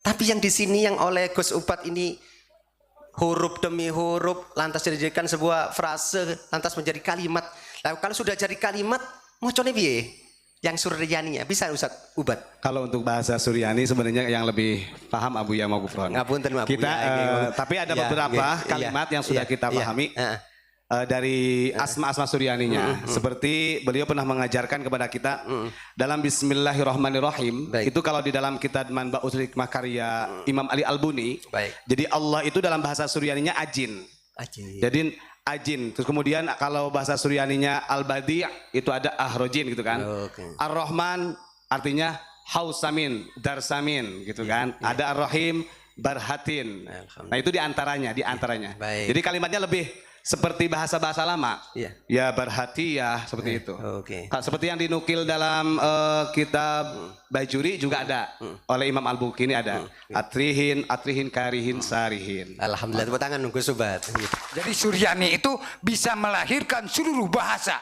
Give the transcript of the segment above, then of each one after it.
Tapi yang di sini yang oleh Gus Ubat ini huruf demi huruf lantas dijadikan sebuah frase, lantas menjadi kalimat. Lalu kalau sudah jadi kalimat, macamnya piye? Yang Suryaninya bisa Ustaz Ubat. Kalau untuk bahasa Suryani sebenarnya yang lebih paham Abu Ya Magufron. Ngapunten Abu Kita Ya, tapi ada ya, beberapa ya, kalimat yang sudah ya, kita ya, pahami. ya. Dari asma-asma Suryaninya. Seperti beliau pernah mengajarkan kepada kita dalam Bismillahirrahmanirrahim. Baik. Itu kalau di dalam kitab Manba'ul Hikmah karya Imam Ali Albuni. Baik. Jadi Allah itu dalam bahasa Suryaninya Ajin. Ajin. Jadi Ajin. Terus kemudian kalau bahasa Suryaninya Al-Badi' itu ada Ahrojin gitu kan. Oke. Ar-Rahman artinya Hausamin, Darsamin gitu kan. Ada Ar-Rahim, Barhatin. Nah itu diantaranya. Baik. Jadi kalimatnya lebih seperti bahasa-bahasa lama. Iya. Ya berhati ya seperti itu. Oke. Seperti yang dinukil dalam kitab Bajuri juga ada. Oleh Imam Al-Bukhari ada. Atrihin, karihin, sarihin. Alhamdulillah, tepuk tangan Gus Ubat. Jadi Suryani itu bisa melahirkan seluruh bahasa,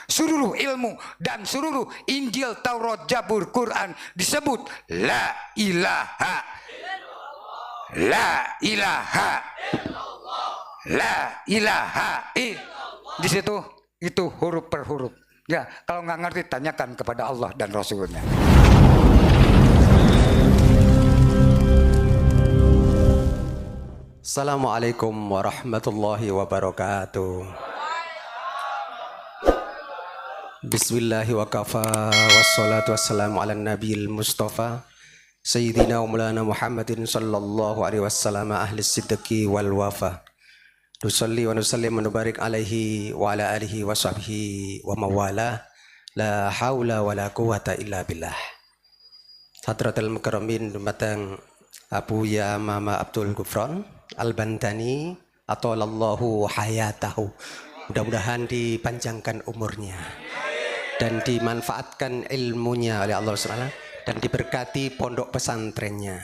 seluruh ilmu, dan seluruh Injil, Taurat, Zabur, Quran disebut La ilaha, La ilaha, La ilaha. Di situ itu huruf per huruf. Ya, kalau nggak ngerti tanyakan kepada Allah dan Rasulnya. Assalamualaikum warahmatullahi wabarakatuh. Bismillahi wa kafa wassalatu wassalamu ala nabiyil mustafa Sayyidina wa mulana Muhammadin sallallahu alaihi wasallam ahli siddiqi wal wafa. Nusalli wa nusallim wa nubarik alaihi wa ala alihi wa sahbihi wa mawala. La hawla wa la quwata illa billah. Hadratul mukarramin dumateng Abu Ya Mama Abdul Ghufran Al-Bantani atolallahu hayatahu. Mudah-mudahan dipanjangkan umurnya dan dimanfaatkan ilmunya oleh Allah SWT dan diberkati pondok pesantrennya.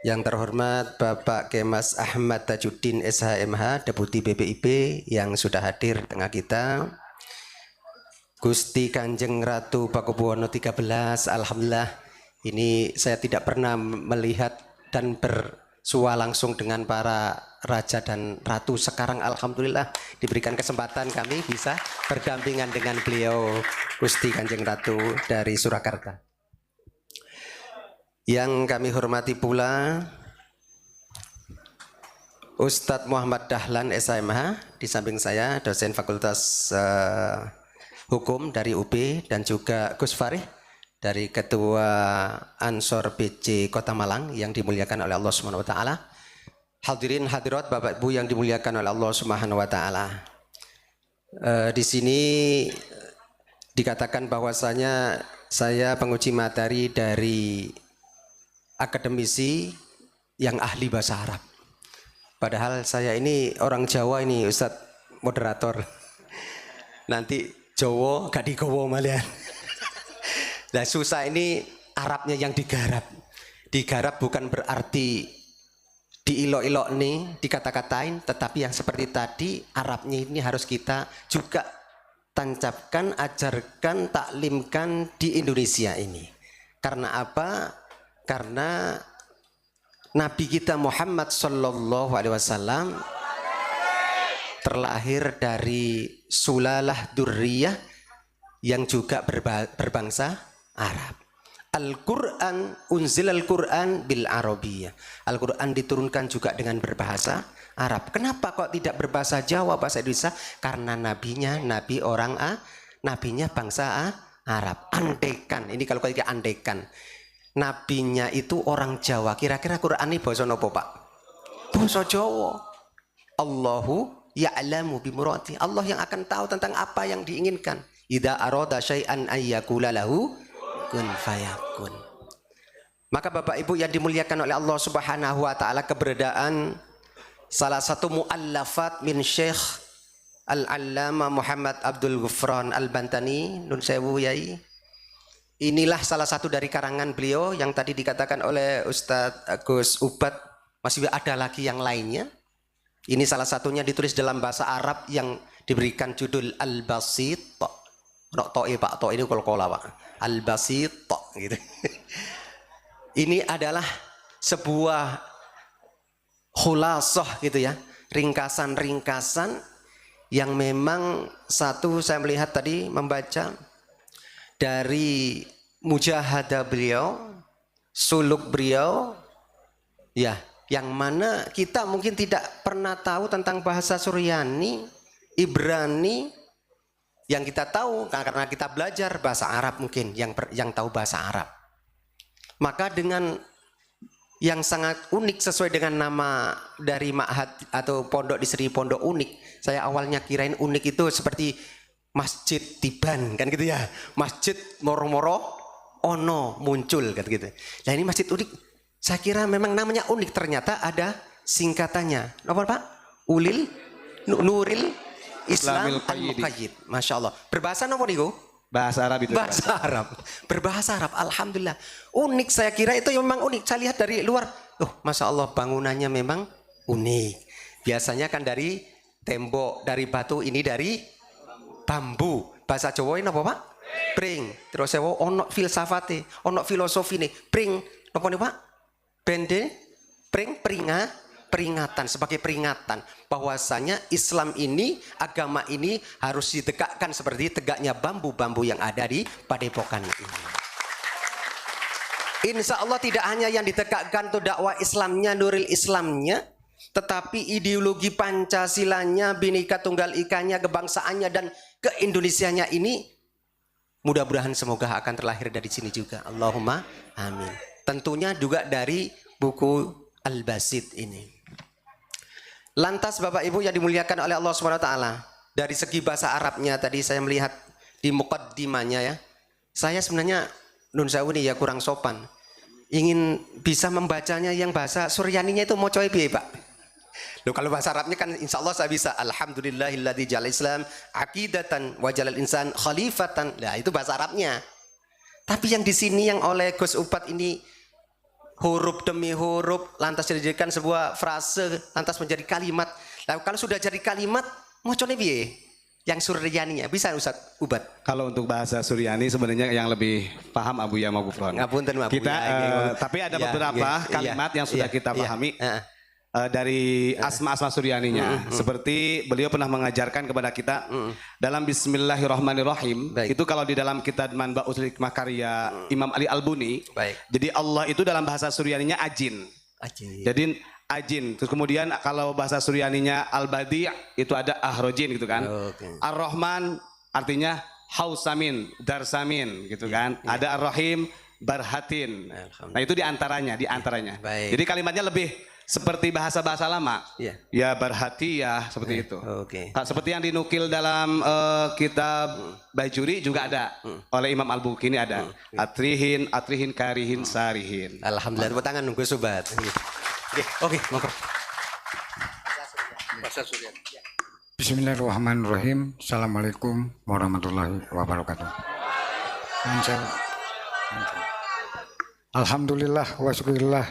Yang terhormat Bapak Kemas Ahmad Tajuddin SHMH Deputi BPIP yang sudah hadir tengah kita. Gusti Kanjeng Ratu Pakubuwono 13, alhamdulillah ini saya tidak pernah melihat dan bersua langsung dengan para raja dan ratu. Sekarang alhamdulillah diberikan kesempatan kami bisa berdampingan dengan beliau Gusti Kanjeng Ratu dari Surakarta. Yang kami hormati pula Ustadz Muhammad Dahlan SHMH di samping saya, dosen Fakultas Hukum dari UB, dan juga Gus Farih dari Ketua Ansor BC Kota Malang yang dimuliakan oleh Allah Subhanahu wa taala. Hadirin hadirat Bapak Ibu yang dimuliakan oleh Allah Subhanahu wa taala. Di sini dikatakan bahwasanya saya penguji materi dari akademisi yang ahli bahasa Arab. Padahal saya ini orang Jawa ini Ustadz moderator. Nanti Jawa gak digowo malian. Nah susah ini Arabnya yang digarap. Digarap bukan berarti diilok-ilok nih, dikata-katain, tetapi yang seperti tadi Arabnya ini harus kita juga tancapkan, ajarkan, taklimkan di Indonesia ini. Karena apa? Karena Nabi kita Muhammad sallallahu alaihi wasallam terlahir dari sulalah durriyah yang juga berbangsa Arab. Al-Quran, unzilal Quran bil Arabiyyah. Al-Quran diturunkan juga dengan berbahasa Arab. Kenapa kok tidak berbahasa Jawa, bahasa Indonesia? Karena nabinya nabinya bangsa Arab. Andekan, ini kalau kita andekan. Nabinya itu orang Jawa. Kira-kira Quran ini bahasa apa, Pak? Bahasa Jawa. Allahu ya'lamu bimurati. Allah yang akan tahu tentang apa yang diinginkan. Idza arada syai'an ayyakula lahu kun fayakun. Maka Bapak Ibu yang dimuliakan oleh Allah Subhanahu wa taala, keberadaan salah satu muallafat min Syekh Al-Allama Muhammad Abdul Ghufran Al-Bantani, nun sewu yai. Inilah salah satu dari karangan beliau yang tadi dikatakan oleh Ustadz Gus Ubat. Masih ada lagi yang lainnya. Ini salah satunya ditulis dalam bahasa Arab yang diberikan judul Al-Basit. Pak, ini kol-kola Pak. Al-Basit gitu. Ini adalah sebuah khulasoh gitu ya, ringkasan-ringkasan yang memang satu saya melihat tadi membaca dari mujahadah beliau, suluk beliau, ya, yang mana kita mungkin tidak pernah tahu tentang bahasa Suryani, Ibrani. Yang kita tahu karena kita belajar bahasa Arab mungkin yang tahu bahasa Arab. Maka dengan yang sangat unik sesuai dengan nama dari ma'had atau pondok di Sri Pondok Unik. Saya awalnya kirain unik itu seperti Masjid Tiban kan gitu ya. Masjid moro-moro ono muncul kan gitu. Nah ini masjid unik. Saya kira memang namanya unik, ternyata ada singkatannya. Apa Pak? Nuril Islam Al-Muqayyid. Masya Allah. Berbahasa apa nih? Bahasa Arab itu. Bahasa Arab. Berbahasa Arab. Alhamdulillah. Unik, saya kira itu memang unik. Saya lihat dari luar. Masya Allah bangunannya memang unik. Biasanya kan dari tembok, dari batu, ini dari bambu. Bahasa Jawa ini apa Pak? Pring. Terus saya ono filsafate, ono filosofi nih. Pring. Apa nih Pak? Bende. Peringatan, sebagai peringatan bahwasanya Islam ini, agama ini harus ditegakkan seperti tegaknya bambu-bambu yang ada di padepokan ini. Insya Allah tidak hanya yang ditegakkan itu dakwah Islamnya, nuril Islamnya, tetapi ideologi Pancasilanya, Bhinneka Tunggal Ikanya, kebangsaannya dan keindonesianya ini mudah-mudahan semoga akan terlahir dari sini juga. Allahumma amin. Tentunya juga dari buku Al-Basit ini. Lantas Bapak Ibu yang dimuliakan oleh Allah SWT, dari segi bahasa Arabnya tadi saya melihat di muqaddimahnya ya. Saya sebenarnya nun sewu nih ya kurang sopan. Ingin bisa membacanya yang bahasa Suryaninya itu mau coba ya Pak. Loh kalau bahasa Arabnya kan insya Allah saya bisa. Alhamdulillahilladzi ja'al Islam aqidatan wa jalal insan khalifatan. Nah itu bahasa Arabnya. Tapi yang di sini yang oleh Gus Upat ini huruf demi huruf lantas dijadikan sebuah frase, lantas menjadi kalimat. Lalu kalau sudah jadi kalimat, mau coba piye? Yang Suryaninya bisa Ustaz Ubat. Kalau untuk bahasa Suryani sebenarnya yang lebih paham Abu Ya Magufron. Ngapunten Abu Kita ya, tapi ada beberapa kalimat yang sudah kita pahami dari asma-asma Suryaninya. Seperti beliau pernah mengajarkan kepada kita dalam Bismillahirrahmanirrahim. Baik. Itu kalau di dalam kitab Manba'ul Hikmah karya Imam Ali Albuni. Baik. Jadi Allah itu dalam bahasa Suryaninya Ajin. Jadi Ajin. Terus kemudian kalau bahasa Suryaninya Al-Badi' itu ada Ahrojin gitu kan. Okay. Ar-Rahman artinya Hausamin, Darsamin gitu kan. Ada Ar-Rahim, Barhatin. Nah itu diantaranya. Baik. Jadi kalimatnya lebih seperti bahasa-bahasa lama. Iya. Ya berhati ya seperti itu. Oke. Nah, seperti yang dinukil dalam kitab Bajuri juga ada. Oleh Imam Al-Bukini ada. Atrihin, karihin, sarihin. Alhamdulillah, tepuk tangan nunggu sobat. Oke, monggo. Bismillahirrahmanirrahim. Assalamualaikum warahmatullahi wabarakatuh. Alhamdulillah wa syukurillah,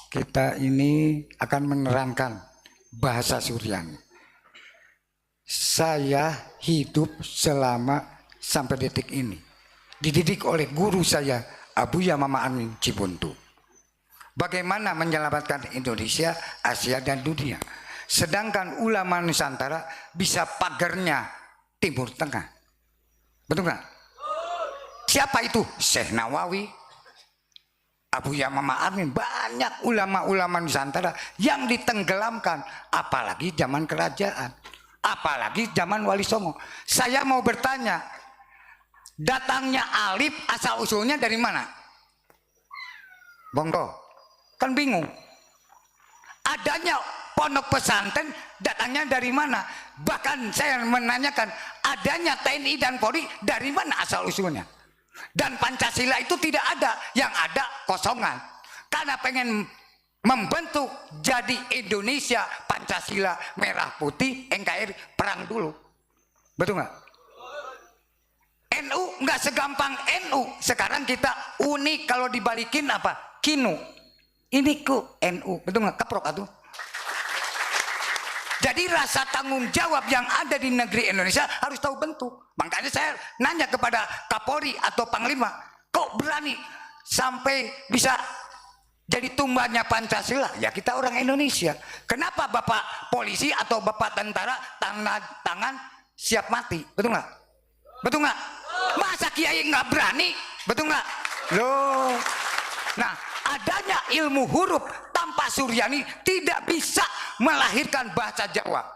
kita ini akan menerangkan bahasa Suryani. Saya hidup selama sampai detik ini dididik oleh guru saya Abu Ya Mama Amin Cibuntu. Bagaimana menyelamatkan Indonesia, Asia dan dunia. Sedangkan ulama Nusantara bisa pagarnya Timur Tengah. Betul nggak? Siapa itu? Syekh Nawawi, Abu Ya Mama Amin, banyak ulama-ulama Nusantara yang ditenggelamkan, apalagi zaman kerajaan, apalagi zaman Wali Songo. Saya mau bertanya, datangnya alif asal usulnya dari mana? Bongko, kan bingung. Adanya pondok pesantren datangnya dari mana? Bahkan saya menanyakan, adanya TNI dan Polri dari mana asal usulnya? Dan Pancasila itu tidak ada, yang ada kosongan. Karena pengen membentuk jadi Indonesia, Pancasila merah putih, NKRI perang dulu. Betul nggak? NU nggak segampang NU. Sekarang kita unik, kalau dibalikin apa? Kinu. Ini ku NU, betul nggak? Keprok atuh. Jadi rasa tanggung jawab yang ada di negeri Indonesia harus tahu bentuk. Makanya saya nanya kepada Kapolri atau Panglima, kok berani sampai bisa jadi tumbanya Pancasila, ya kita orang Indonesia. Kenapa Bapak polisi atau Bapak tentara tangan siap mati? Betul nggak? Betul nggak? Masa kiai nggak berani? Betul nggak? Loh. Nah, adanya ilmu huruf tanpa Suryani tidak bisa melahirkan bahasa Jawa,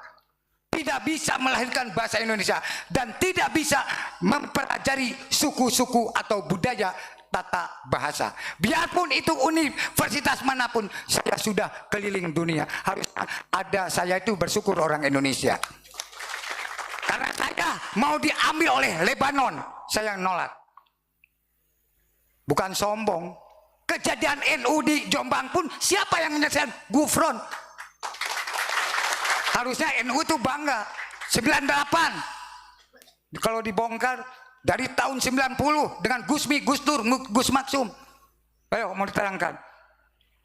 tidak bisa melahirkan bahasa Indonesia, dan tidak bisa mempelajari suku-suku atau budaya tata bahasa. Biarpun itu universitas manapun, saya sudah keliling dunia. Harus ada, saya itu bersyukur orang Indonesia. Karena saya mau diambil oleh Lebanon, saya nolak. Bukan sombong. Kejadian NU di Jombang pun siapa yang menyelesaikan? Gufron. Harusnya NU itu bangga. 98 kalau dibongkar dari tahun 90 dengan Gusmi, Gus Dur, Gus Maksum. Ayo mau diterangkan.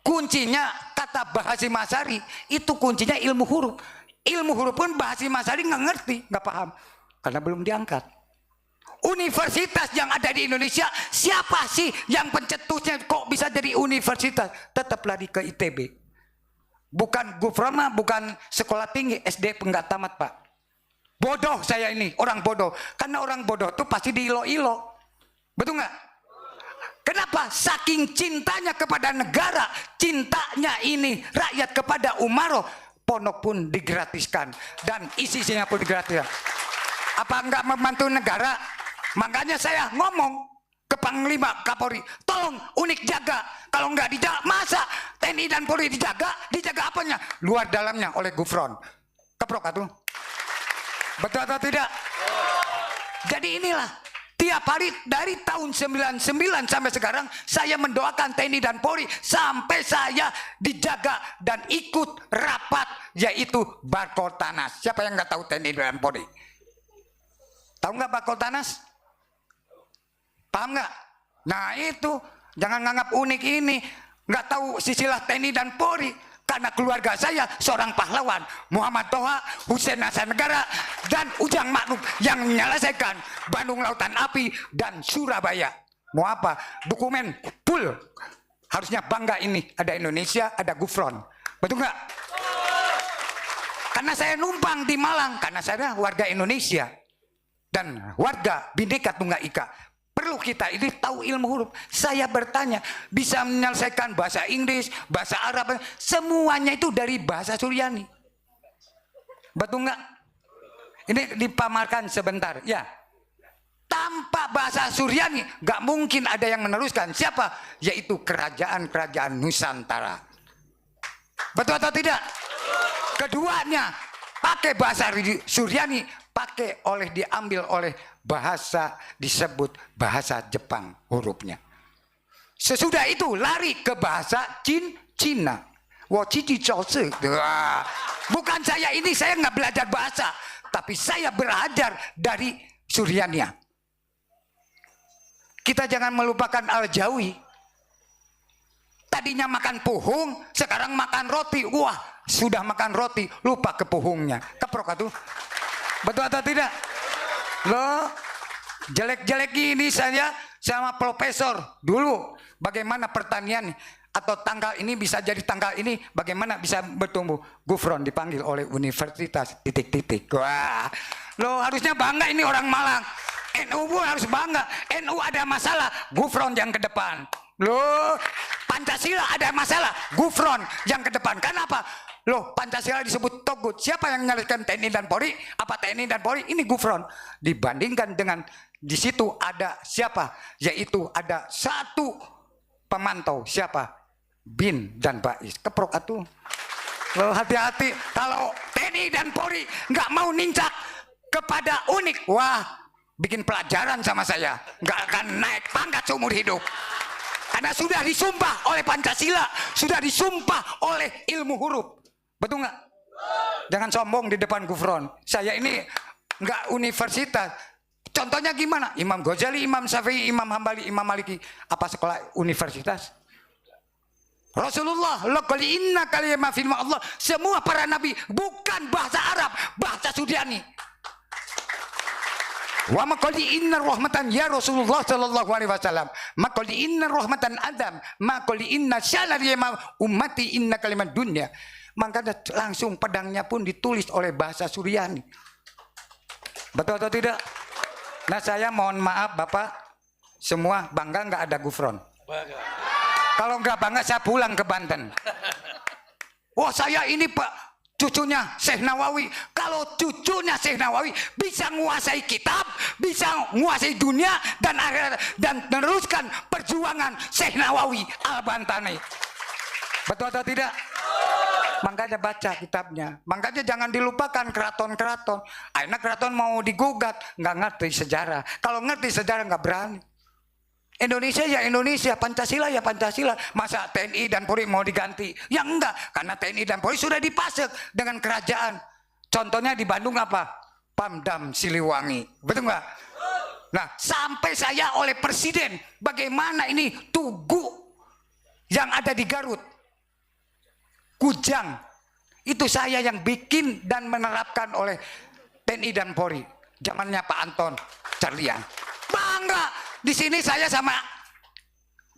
Kuncinya kata Mbah Hasyim Asy'ari itu kuncinya ilmu huruf. Ilmu huruf pun Mbah Hasyim Asy'ari nggak ngerti, nggak paham karena belum diangkat. Universitas yang ada di Indonesia, siapa sih yang pencetusnya kok bisa jadi universitas? Tetap lari ke ITB. Bukan Gufron, bukan sekolah tinggi, SD enggak tamat, Pak. Bodoh saya ini, orang bodoh. Karena orang bodoh tuh pasti diilo-ilo. Betul nggak? Kenapa? Saking cintanya kepada negara, cintanya ini rakyat kepada Umaroh, pondok pun digratiskan dan isinya pun digratiskan. Apa enggak membantu negara? Makanya saya ngomong ke Panglima Kapolri, tolong UNIK jaga. Kalau enggak dijaga, masa TNI dan Polri dijaga? Dijaga apanya? Luar dalamnya oleh Gufron. Keprok atuh. Betul atau tidak? Jadi inilah tiap hari dari tahun 99 sampai sekarang saya mendoakan TNI dan Polri sampai saya dijaga dan ikut rapat yaitu Bakoltanas. Siapa yang nggak tahu TNI dan Polri? Tahu nggak Bakoltanas? Paham nggak? Nah itu jangan nganggap unik ini nggak tahu silsilah TNI dan Polri. Karena keluarga saya seorang pahlawan, Muhammad Toha, Hussein Hasanegara, dan Ujang Makruf yang menyelesaikan Bandung Lautan Api dan Surabaya. Mau apa? Dokumen full. Harusnya bangga ini. Ada Indonesia, ada Gufron. Betul nggak? Karena saya numpang di Malang, karena saya warga Indonesia dan warga Bhinneka Tunggal Ika. Perlu kita ini tahu ilmu huruf. Saya bertanya, bisa menyelesaikan bahasa Inggris, bahasa Arab, semuanya itu dari bahasa Suryani. Betul nggak? Ini dipamarkan sebentar, ya. Tanpa bahasa Suryani, nggak mungkin ada yang meneruskan. Siapa? Yaitu kerajaan-kerajaan Nusantara. Betul atau tidak? Keduanya pakai bahasa Suryani, diambil oleh bahasa disebut bahasa Jepang hurufnya. Sesudah itu lari ke bahasa Cina. Bukan saya ini, saya nggak belajar bahasa, tapi saya belajar dari Suryani. Kita jangan melupakan Al-Jawi. Tadinya makan puhung, sekarang makan roti. Wah, sudah makan roti, lupa ke puhungnya. Keprok atuh. Betul atau tidak? Loh, jelek-jelek ini saya sama profesor dulu. Bagaimana pertanian atau tanggal ini bisa jadi tanggal ini, bagaimana bisa bertumbuh? Gufron dipanggil oleh universitas titik-titik. Wah, loh harusnya bangga ini orang Malang. NU pun harus bangga. NU ada masalah, Gufron yang ke depan. Loh, Pancasila ada masalah, Gufron yang ke depan. Kenapa? Loh, Pancasila disebut togut. Siapa yang menyelesaikan TNI dan Polri? Apa TNI dan Polri? Ini Gufron. Dibandingkan dengan di situ ada siapa? Yaitu ada satu pemantau. Siapa? Bin dan Bais. Keprok atuh. Loh, hati-hati. Kalau TNI dan Polri nggak mau nincak kepada UNIK, wah, bikin pelajaran sama saya. Nggak akan naik pangkat seumur hidup. Karena sudah disumpah oleh Pancasila, sudah disumpah oleh ilmu huruf. Betul nggak? Jangan sombong di depan Gufron. Saya ini nggak universitas. Contohnya gimana? Imam Ghazali, Imam Syafi'i, Imam Hambali, Imam Maliki. Apa sekolah universitas? Rasulullah, laqad inna kalimah firman Allah. Semua para nabi bukan bahasa Arab, bahasa Suryani. Wa maqali inna rahmatan ya Rasulullah sallallahu alaihi wasallam. Maqali inna rahmatan adam, maqali inna syalari ummati inna kalimat dunya. Maka langsung pedangnya pun ditulis oleh bahasa Suryani. Betul atau tidak? Nah, saya mohon maaf Bapak, semua bangga nggak ada gufron. Kalau nggak bangga saya pulang ke Banten. Wah, saya ini Pak cucunya Syekh Nawawi. Kalau cucunya Syekh Nawawi bisa menguasai kitab, bisa menguasai dunia dan akhirat dan meneruskan perjuangan Syekh Nawawi Al-Bantani. Betul atau tidak? Makanya baca kitabnya. Makanya jangan dilupakan keraton-keraton. Akhirnya keraton mau digugat, nggak ngerti sejarah. Kalau ngerti sejarah nggak berani. Indonesia ya Indonesia, Pancasila ya Pancasila. Masa TNI dan Polri mau diganti? Ya enggak, karena TNI dan Polri sudah dipasek dengan kerajaan. Contohnya di Bandung apa? Pamdam Siliwangi. Betul nggak? Nah, sampai saya oleh presiden, bagaimana ini Tugu yang ada di Garut, Kujang, itu saya yang bikin dan menerapkan oleh TNI dan Polri. Zamannya Pak Anton Carlian. Bangga. Di sini saya sama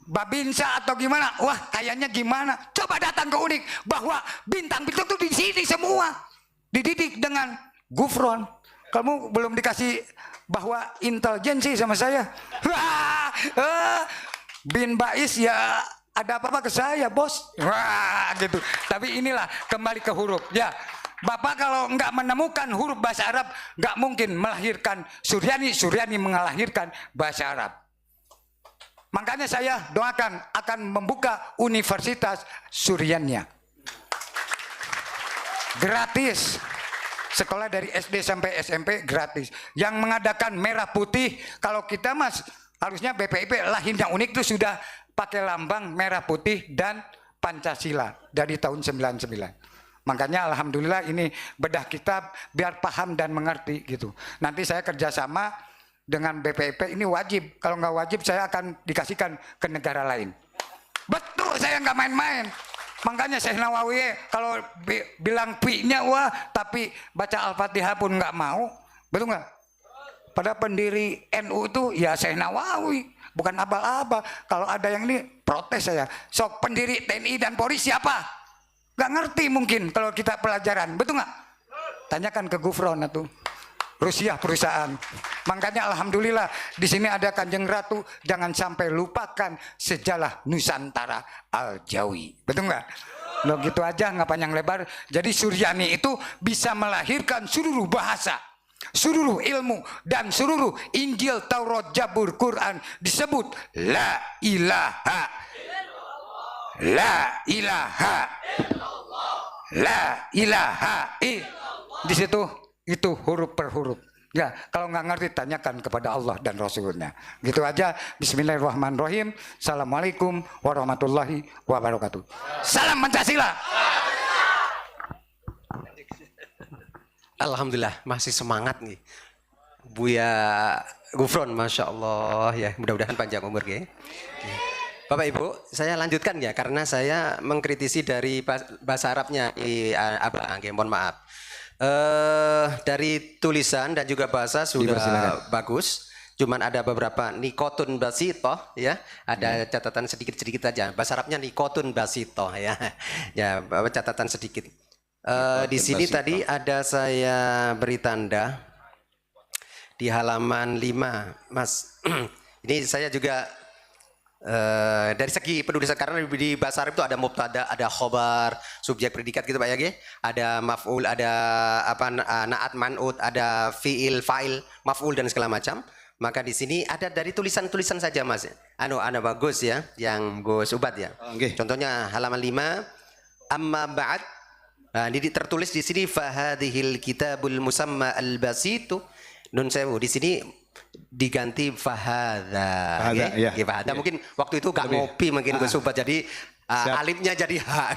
Babinsa atau gimana? Wah, kayaknya gimana? Coba datang ke Unik bahwa bintang-bintang itu di sini semua dididik dengan gufron. Kamu belum dikasih bahwa intelijensi sama saya. Bin Bais ya ada apa-apa ke saya, bos. Wah, gitu. Tapi inilah kembali ke huruf. Ya, Bapak kalau nggak menemukan huruf bahasa Arab, nggak mungkin melahirkan Suryani. Suryani melahirkan bahasa Arab. Makanya saya doakan akan membuka Universitas Suryania. Gratis. Sekolah dari SD sampai SMP gratis. Yang mengadakan merah putih, kalau kita mas, harusnya BPIP lahirnya Unik itu sudah pakai lambang merah putih dan Pancasila dari tahun 99. Makanya alhamdulillah ini bedah kitab biar paham dan mengerti gitu. Nanti saya kerjasama dengan BPIP, ini wajib. Kalau nggak wajib saya akan dikasihkan ke negara lain. Betul, saya nggak main-main. Makanya Syekh Nawawi kalau bilang pi-nya wah, tapi baca Al-Fatihah pun nggak mau. Betul nggak? Pada pendiri NU itu ya Syekh Nawawi, bukan abal-abal. Kalau ada yang ini protes saya. Sok pendiri TNI dan Polri siapa? Gak ngerti mungkin kalau kita pelajaran, betul nggak? Tanyakan ke Gufron itu, Rusia perusahaan. Makanya alhamdulillah di sini ada Kanjeng Ratu. Jangan sampai lupakan sejarah Nusantara Al-Jawi, betul nggak? Lo gitu aja nggak panjang lebar. Jadi Suryani itu bisa melahirkan seluruh bahasa, seluruh ilmu dan seluruh Injil, Taurat, Zabur, Quran disebut La ilaha, La ilaha, La ilaha. Di situ itu huruf per huruf. Ya, kalau nggak ngerti tanyakan kepada Allah dan Rasulnya. Gitu aja. Bismillahirrahmanirrahim. Assalamualaikum warahmatullahi wabarakatuh. Salam Pancasila. Alhamdulillah masih semangat nih Buya Gufron, masya Allah ya, mudah-mudahan panjang umur ya. Bapak Ibu, saya lanjutkan ya karena saya mengkritisi dari bahasa Arabnya mohon maaf. Dari tulisan dan juga bahasa sudah bagus. Cuman ada beberapa nikotun basitoh ya, ada catatan sedikit-sedikit aja. Bahasa Arabnya nikotun basitoh ya. Ya, catatan sedikit. Di sini tadi ada saya beri tanda di halaman 5, Mas. Ini saya juga dari segi penulisan karena di bahasa Arab itu ada mubtada, ada khobar, subjek predikat gitu Pak ya, ada maf'ul, ada apa naat man'ut, ada fi'il, fa'il, maf'ul dan segala macam. Maka di sini ada dari tulisan-tulisan saja Mas. Anu bagus ya, yang Gus Ubat ya. Okay. Contohnya halaman 5, amma ba'd. Nah, ini tertulis di sini fahadhil kitabul musamma al-basitu nun sewu. Di sini diganti fahadha. Ya. Fahadha. Mungkin waktu itu gak ngopi mungkin Gus Ubat jadi alifnya jadi ha.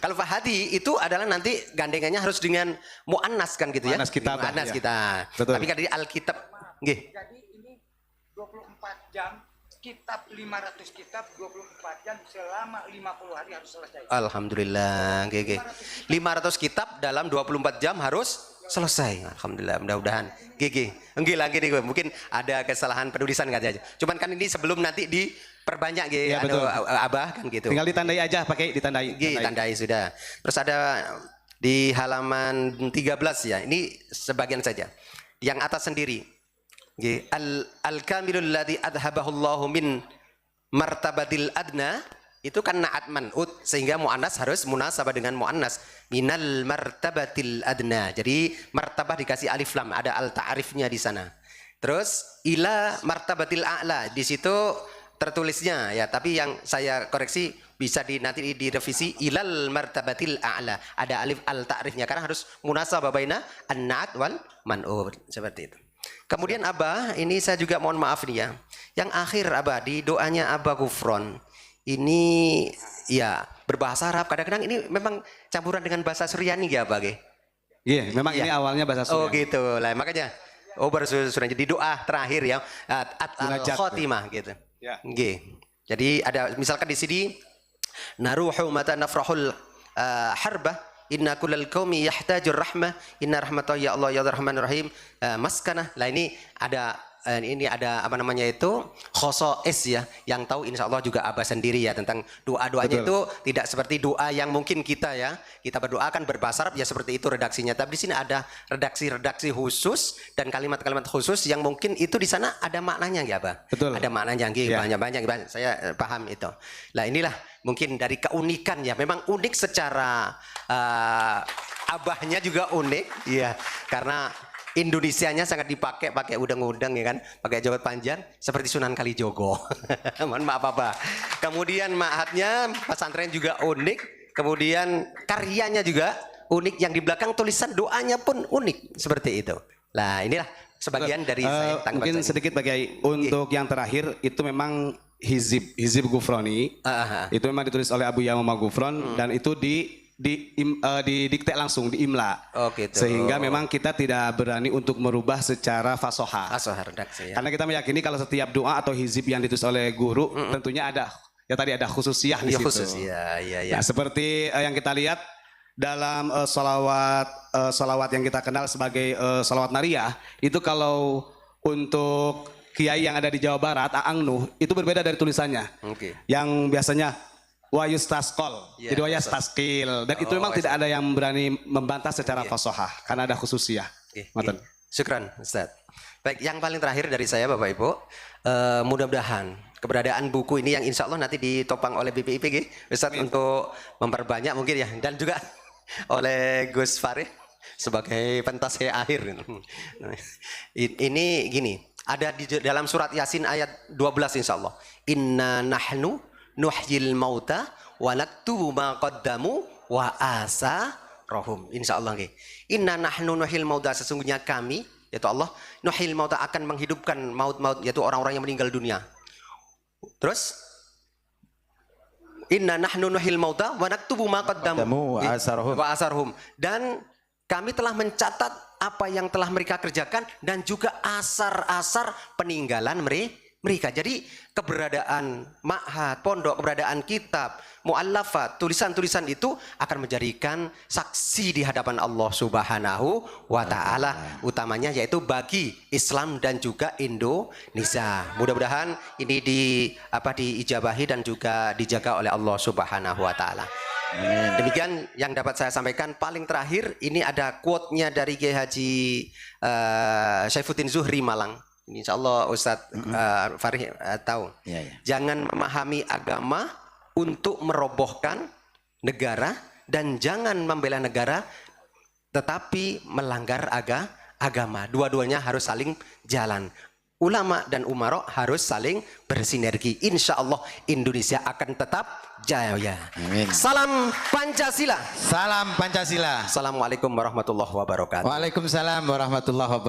Kalau fahadi itu adalah nanti gandengannya harus dengan muannas kan gitu ya. Muannas kitab. Muannas Ya. kita. Betul. Tapi kan di alkitab nggih. Jadi ini 24 jam kitab 500 kitab 24 jam selama 50 hari harus selesai. Alhamdulillah. Nggih. 500 kitab dalam 24 jam harus selesai. Alhamdulillah, mudah-mudahan. GG. Enggak lagi nih gue. Mungkin ada kesalahan penulisan nggak aja. Cuman kan ini sebelum nanti diperbanyak gitu. Ya, betul. Abah kan gitu. Tinggal ditandai aja, pakai ditandai. Tandai sudah. Terus ada di halaman 13 ya. Ini sebagian saja. Yang atas sendiri. Al-kamilul ladzi adhabahu Allahu min martabatil adna. Itu kan na'at man'ut, sehingga mu'annas harus munasabah dengan mu'annas. Minal martabatil adna. Jadi martabah dikasih alif lam, ada al ta'rifnya di sana. Terus ila martabatil a'la, di situ tertulisnya ya, tapi yang saya koreksi bisa nanti direvisi ilal martabatil a'la. Ada alif al ta'rifnya karena harus munasabah baina an-na'at wal man'ut, seperti itu. Kemudian Abah, ini saya juga mohon maaf nih ya. Yang akhir Abah di doanya Abah Gufron. Ini ya berbahasa Arab, kadang-kadang ini memang campuran dengan bahasa Suryani ya Pak? Iya, memang ini awalnya bahasa Suryani. Oh gitu lah, makanya Suryani di doa terakhir ya al-khotimah gitu. Ya. Jadi ada misalkan di sini naruhu mata nafrahul harbah inna kullal qaumi yahtajur rahmah inna rahmatallahi ya Allah ya Rahmanur Rahim maskanah. Lah ini ada apa namanya itu khosois ya, yang tahu insya Allah juga Abah sendiri ya tentang doa-doanya. Itu tidak seperti doa yang mungkin kita berdoa kan berbahasa Arab ya seperti itu redaksinya, tapi di sini ada redaksi khusus dan kalimat-kalimat khusus yang mungkin itu di sana ada maknanya ya Abah. Betul. Ada maknanya banyak saya paham itu. Nah inilah mungkin dari keunikan ya, memang unik secara Abahnya juga unik ya, karena Indonesianya sangat pakai udang-udang ya kan, pakai jawat panjang seperti Sunan Kalijogo. Mohon maaf Pak. Kemudian ma'hadnya pesantren juga unik, kemudian karyanya juga unik, yang di belakang tulisan doanya pun unik seperti itu. Nah, inilah sebagian dari saya. Mungkin sedikit bagi untuk yang terakhir itu memang Hizib Gufroni. Itu memang ditulis oleh Abu Yamamah Gufron dan itu didikte langsung, diimla. Gitu. Sehingga memang kita tidak berani untuk merubah secara fasoha. Redaksi ya. Karena kita meyakini kalau setiap doa atau hizib yang ditulis oleh guru tentunya ada ada khususiyah di situ. Khusus ya. Nah, seperti yang kita lihat dalam salawat yang kita kenal sebagai salawat nariyah, itu kalau untuk kiai yang ada di Jawa Barat, Aang Nuh, itu berbeda dari tulisannya. Yang biasanya wa yustaskol, jadi wa yastaskil, dan itu memang tidak ada yang berani membantah secara fasohah karena ada khususiyah. Syukran Ustaz. Baik, yang paling terakhir dari saya Bapak Ibu, mudah-mudahan keberadaan buku ini yang insya Allah nanti ditopang oleh BPIP Ustaz untuk memperbanyak mungkin ya, dan juga oleh Gus Farid sebagai pentas akhir. Ini gini, ada di dalam surat Yasin ayat 12 insya Allah. Inna nahnu nuhyil mauta wa naktubu ma qaddamu wa asarahum. Insyaallah nggih. Inna nahnu nuhyil mauta, sesungguhnya kami yaitu Allah nuhyil mauta akan menghidupkan maut-maut, yaitu orang-orang yang meninggal dunia. Terus inna nahnu nuhyil mauta wa naktubu ma qaddamu wa asarahum, dan kami telah mencatat apa yang telah mereka kerjakan dan juga asar-asar peninggalan mereka. Jadi keberadaan ma'had, pondok, keberadaan kitab, mu'allafat, tulisan-tulisan itu akan menjadikan saksi di hadapan Allah Subhanahu wa Ta'ala, utamanya yaitu bagi Islam dan juga Indonesia. Mudah-mudahan ini diijabahi dan juga dijaga oleh Allah Subhanahu wa Ta'ala. Demikian yang dapat saya sampaikan. Paling terakhir ini ada quote-nya dari Kiai Haji Syaifuddin Zuhri Malang. Insya Allah Ustadz Farih tahu. Jangan memahami agama untuk merobohkan negara, dan jangan membela negara tetapi melanggar agama. Dua-duanya harus saling jalan. Ulama dan umaro harus saling bersinergi. Insya Allah Indonesia akan tetap jaya. Amin. Salam Pancasila. Salam Pancasila. Assalamualaikum warahmatullahi wabarakatuh. Waalaikumsalam warahmatullahi wabarakatuh.